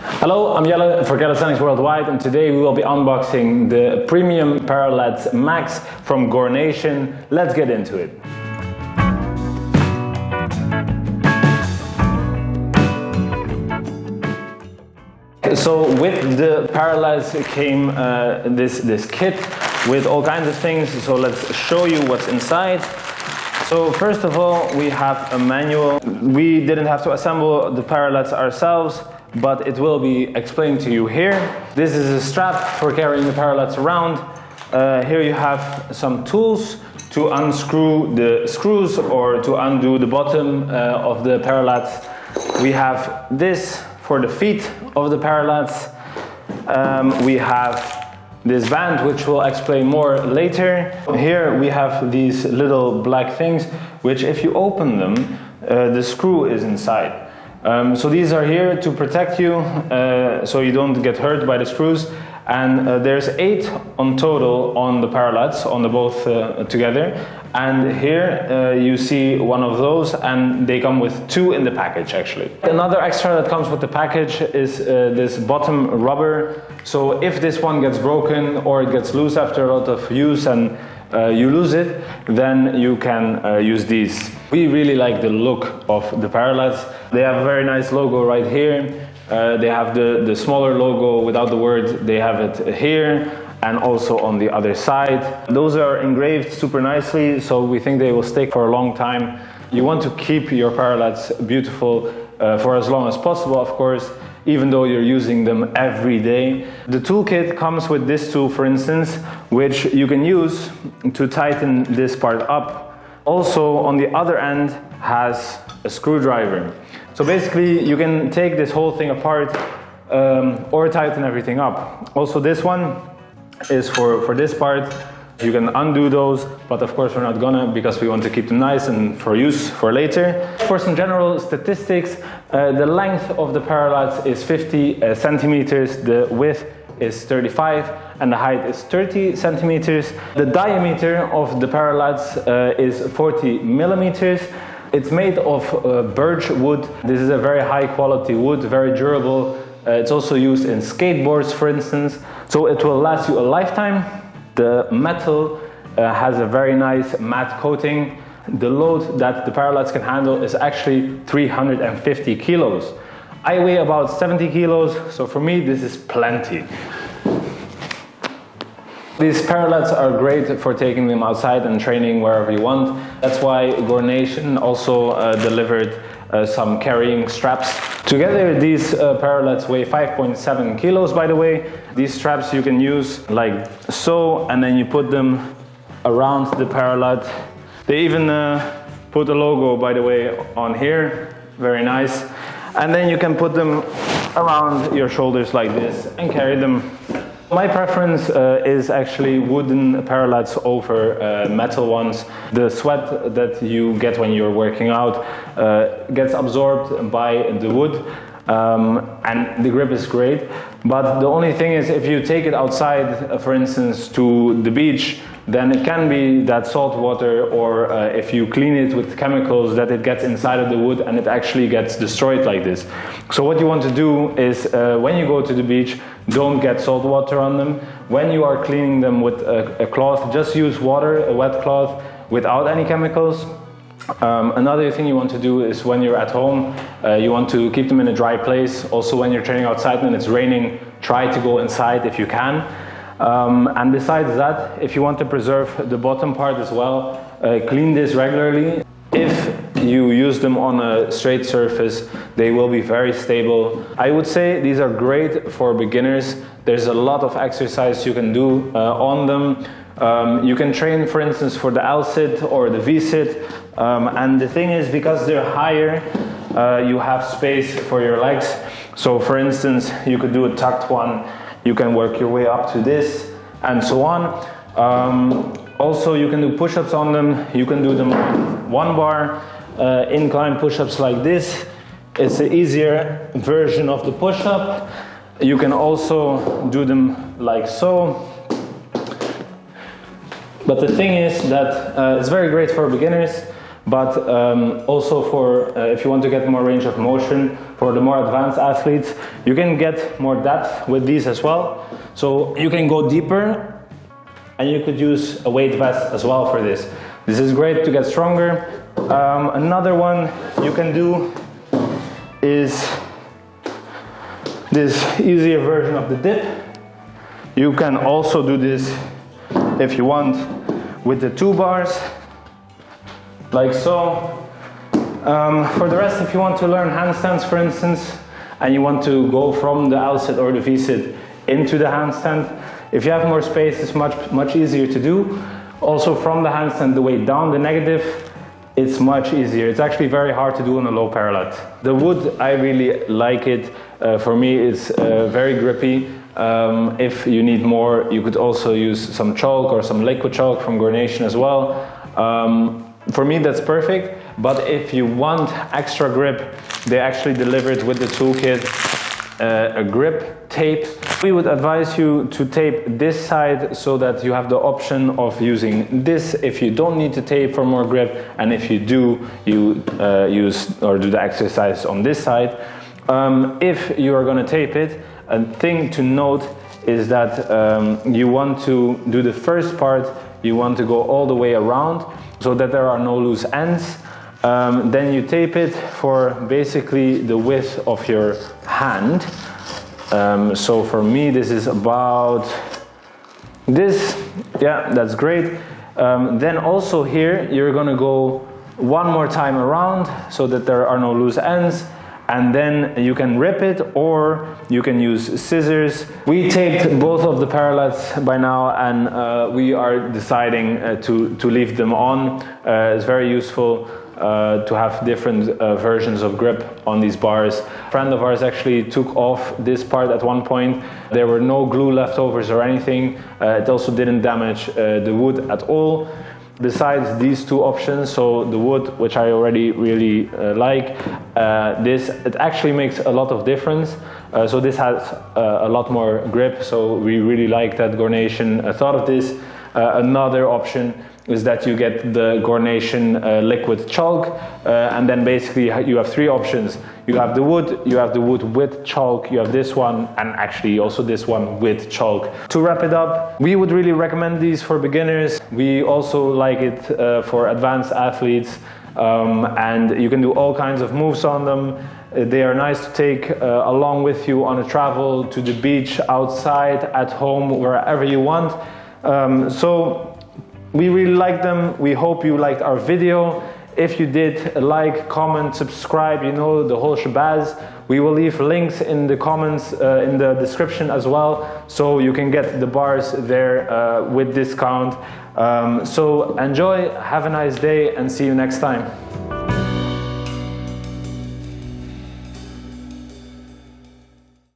Hello, I'm Jelle for Calisthenics Worldwide, and today we will be unboxing the Premium Parallettes Max from Gornation. Let's get into it. So with the Parallettes came this kit with all kinds of things, so let's show you what's inside. So first of all, we have a manual. We didn't have to assemble the Parallettes ourselves, but it will be explained to you here. This is a strap for carrying the Parallettes around. Here you have some tools to unscrew the screws or to undo the bottom of the Parallettes. We have this for the feet of the Parallettes. We have this band, which we'll explain more later. Here we have these little black things, which if you open them, the screw is inside. So these are here to protect you, so you don't get hurt by the screws. And there's 8 on total on the Parallettes, on the both together. And here you see one of those, and they come with 2 in the package actually. Another extra that comes with the package is this bottom rubber. So if this one gets broken or it gets loose after a lot of use and you lose it, then you can use these. We really like the look of the Parallettes. They have a very nice logo right here. They have the smaller logo without the word. They have it here and also on the other side. Those are engraved super nicely, so we think they will stick for a long time. You want to keep your Parallettes beautiful for as long as possible, of course, even though you're using them every day. The toolkit comes with this tool, for instance, which you can use to tighten this part up. Also, on the other end has a screwdriver. So basically, you can take this whole thing apart or tighten everything up. Also, this one is for this part. You can undo those, but of course we're not gonna, because we want to keep them nice and for use for later. For some general statistics, the length of the Parallettes is 50 centimeters, the width is 35, and the height is 30 centimeters. The diameter of the Parallettes is 40 millimeters. It's made of birch wood. This is a very high quality wood, very durable. It's also used in skateboards, for instance, so it will last you a lifetime. The metal has a very nice matte coating. The load that the Parallettes can handle is actually 350 kilos. I weigh about 70 kilos, so for me this is plenty. These Parallettes are great for taking them outside and training wherever you want. That's why Gornation also delivered some carrying straps. Together these Parallettes weigh 5.7 kilos, by the way. These straps you can use like so, and then you put them around the Parallette. They even put a logo, by the way, on here. Very nice. And then you can put them around your shoulders like this and carry them. My preference is actually wooden Parallettes over metal ones. The sweat that you get when you're working out gets absorbed by the wood, and the grip is great. But the only thing is, if you take it outside, for instance, to the beach, then it can be that salt water, or if you clean it with chemicals, that it gets inside of the wood and it actually gets destroyed like this. So what you want to do is, when you go to the beach, don't get salt water on them. When you are cleaning them with a cloth, just use water, a wet cloth, without any chemicals. Another thing you want to do is, when you're at home, you want to keep them in a dry place. Also, when you're training outside and it's raining, try to go inside if you can. And besides that, if you want to preserve the bottom part as well, clean this regularly. If you use them on a straight surface, they will be very stable. I would say these are great for beginners. There's a lot of exercise you can do on them. You can train, for instance, for the L-sit or the V-sit. And the thing is, because they're higher, you have space for your legs. So for instance, you could do a tucked one. You can work your way up to this and so on. Also, you can do push-ups on them. You can do them on 1 bar, incline push-ups like this. It's the easier version of the push-up. You can also do them like so. But the thing is that it's very great for beginners. but also for if you want to get more range of motion, for the more advanced athletes, you can get more depth with these as well. So you can go deeper, and you could use a weight vest as well for this. This is great to get stronger. Another one you can do is this easier version of the dip. You can also do this if you want with the 2 bars, like so. For the rest, if you want to learn handstands, for instance, and you want to go from the L-sit or the V-sit into the handstand, if you have more space, it's much easier to do. Also from the handstand, the way down, the negative, it's much easier. It's actually very hard to do on a low parallel. The wood, I really like it. For me, it's very grippy. If you need more, you could also use some chalk or some liquid chalk from Gornation as well. For me, that's perfect. But if you want extra grip, they actually delivered with the toolkit a grip tape. We would advise you to tape this side so that you have the option of using this if you don't need to tape for more grip, and if you do, you use or do the exercise on this side. If you are going to tape it, a thing to note is that you want to do the first part, you want to go all the way around so that there are no loose ends. Then you tape it for basically the width of your hand. So for me, this is about this. Yeah, that's great. Then also here, you're gonna go one more time around so that there are no loose ends. And then you can rip it, or you can use scissors. We taped both of the parallettes by now, and we are deciding to leave them on. It's very useful to have different versions of grip on these bars. A friend of ours actually took off this part at one point. There were no glue leftovers or anything. It also didn't damage the wood at all. Besides these 2 options, so the wood, which I already really like, it actually makes a lot of difference. So this has a lot more grip, so we really like that Gornation thought of this. Another option is that you get the Gornation liquid chalk, and then basically you have 3 options. You have the wood with chalk, you have this one, and actually also this one with chalk. To wrap it up, we would really recommend these for beginners. We also like it for advanced athletes, and you can do all kinds of moves on them. They are nice to take along with you on a travel, to the beach, outside, at home, wherever you want. So we really like them. We hope you liked our video. If you did, like, comment, subscribe, you know, the whole shabazz. We will leave links in the comments, in the description as well, so you can get the bars there with discount. So enjoy, have a nice day, and see you next time.